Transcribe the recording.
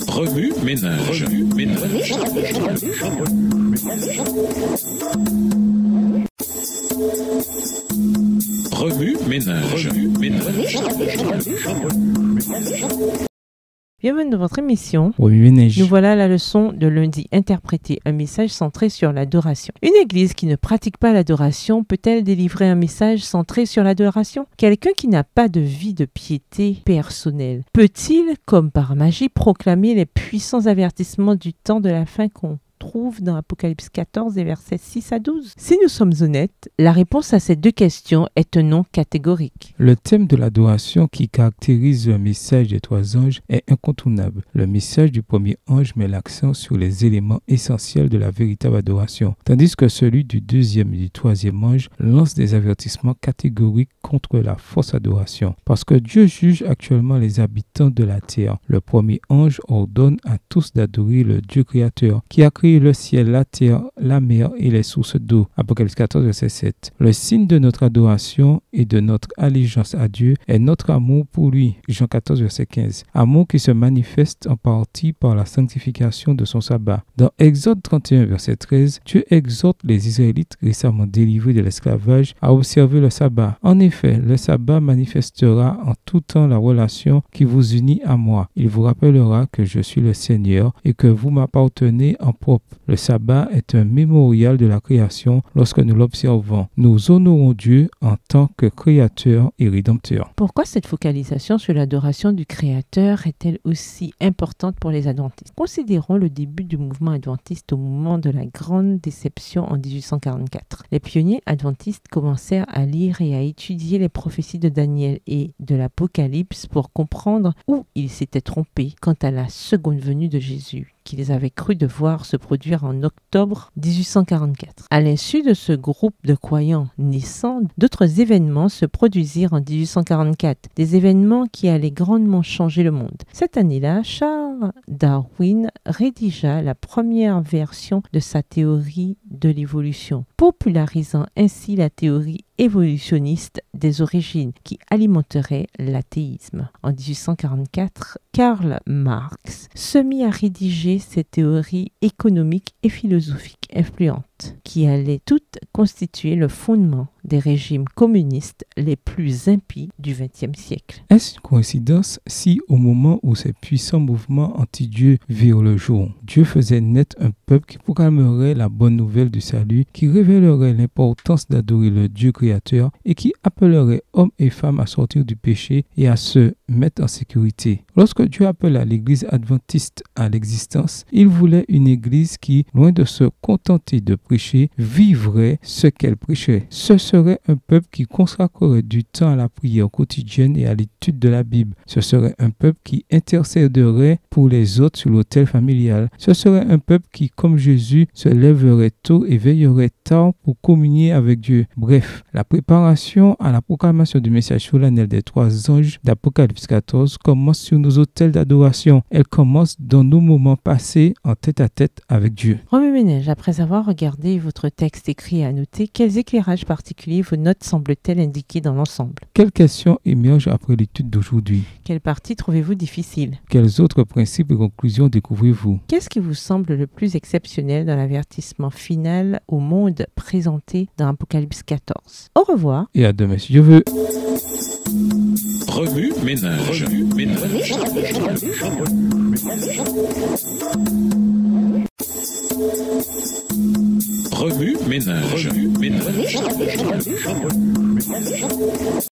Remue ménage. Remue ménage. Bienvenue dans votre émission. Remue ménage. Nous voilà à la leçon de lundi. Interpréter un message centré sur l'adoration. Une église qui ne pratique pas l'adoration peut-elle délivrer un message centré sur l'adoration? Quelqu'un qui n'a pas de vie de piété personnelle peut-il, comme par magie, proclamer les puissants avertissements du temps de la fin qu'on trouve dans Apocalypse 14 et versets 6 à 12? Si nous sommes honnêtes, la réponse à ces deux questions est un non catégorique. Le thème de l'adoration qui caractérise le message des trois anges est incontournable. Le message du premier ange met l'accent sur les éléments essentiels de la véritable adoration, tandis que celui du deuxième et du troisième ange lance des avertissements catégoriques contre la fausse adoration. Parce que Dieu juge actuellement les habitants de la terre, le premier ange ordonne à tous d'adorer le Dieu créateur qui a créé le ciel, la terre, la mer et les sources d'eau. Apocalypse 14, verset 7. Le signe de notre adoration et de notre allégeance à Dieu est notre amour pour lui. Jean 14, verset 15. Amour qui se manifeste en partie par la sanctification de son sabbat. Dans Exode 31, verset 13, Dieu exhorte les Israélites récemment délivrés de l'esclavage à observer le sabbat. En effet, le sabbat manifestera en tout temps la relation qui vous unit à moi. Il vous rappellera que je suis le Seigneur et que vous m'appartenez en propre. Le sabbat est un mémorial de la création lorsque nous l'observons. Nous honorons Dieu en tant que créateur et rédempteur. Pourquoi cette focalisation sur l'adoration du Créateur est-elle aussi importante pour les adventistes? Considérons le début du mouvement adventiste au moment de la grande déception en 1844. Les pionniers adventistes commencèrent à lire et à étudier les prophéties de Daniel et de l'Apocalypse pour comprendre où ils s'étaient trompés quant à la seconde venue de Jésus, qu'ils avaient cru devoir se produire en octobre 1844. À l'insu de ce groupe de croyants naissants, d'autres événements se produisirent en 1844, des événements qui allaient grandement changer le monde. Cette année-là, Charles Darwin rédigea la première version de sa théorie de l'évolution, popularisant ainsi la théorie évolutionniste des origines qui alimenterait l'athéisme. En 1844, Karl Marx se mit à rédiger ses théories économiques et philosophiques influentes qui allaient toutes constituer le fondement des régimes communistes les plus impies du XXe siècle. Est-ce une coïncidence si, au moment où ces puissants mouvements anti-Dieu virent le jour, Dieu faisait naître un peuple qui proclamerait la bonne nouvelle du salut, qui révélerait l'importance d'adorer le Dieu créateur et qui appellerait hommes et femmes à sortir du péché et à se mettre en sécurité? Lorsque Dieu appela l'église adventiste à l'existence, il voulait une église qui, loin de se contenter de prêcher, vivrait ce qu'elle prêchait. Ce serait un peuple qui consacrerait du temps à la prière quotidienne et à l'étude de la Bible. Ce serait un peuple qui intercéderait pour les autres sur l'autel familial. Ce serait un peuple qui, comme Jésus, se lèverait tôt et veillerait tard pour communier avec Dieu. Bref, la préparation à la proclamation du message solennel des trois anges d'Apocalypse 14 commence sur nos autels d'adoration. Elle commence dans nos moments passés en tête-à-tête avec Dieu. Remue ménage, après avoir regardé votre texte écrit et annoté, quels éclairages particuliers vos notes semblent-elles indiquer dans l'ensemble? Quelles questions émergent après l'étude d'aujourd'hui? Quelle partie trouvez-vous difficile? Quels autres principes et conclusions découvrez-vous? Qu'est-ce qui vous semble le plus exceptionnel dans l'avertissement final au monde présenté dans Apocalypse 14? Au revoir. Et à demain si Dieu veut. Remue ménage. Remue ménage.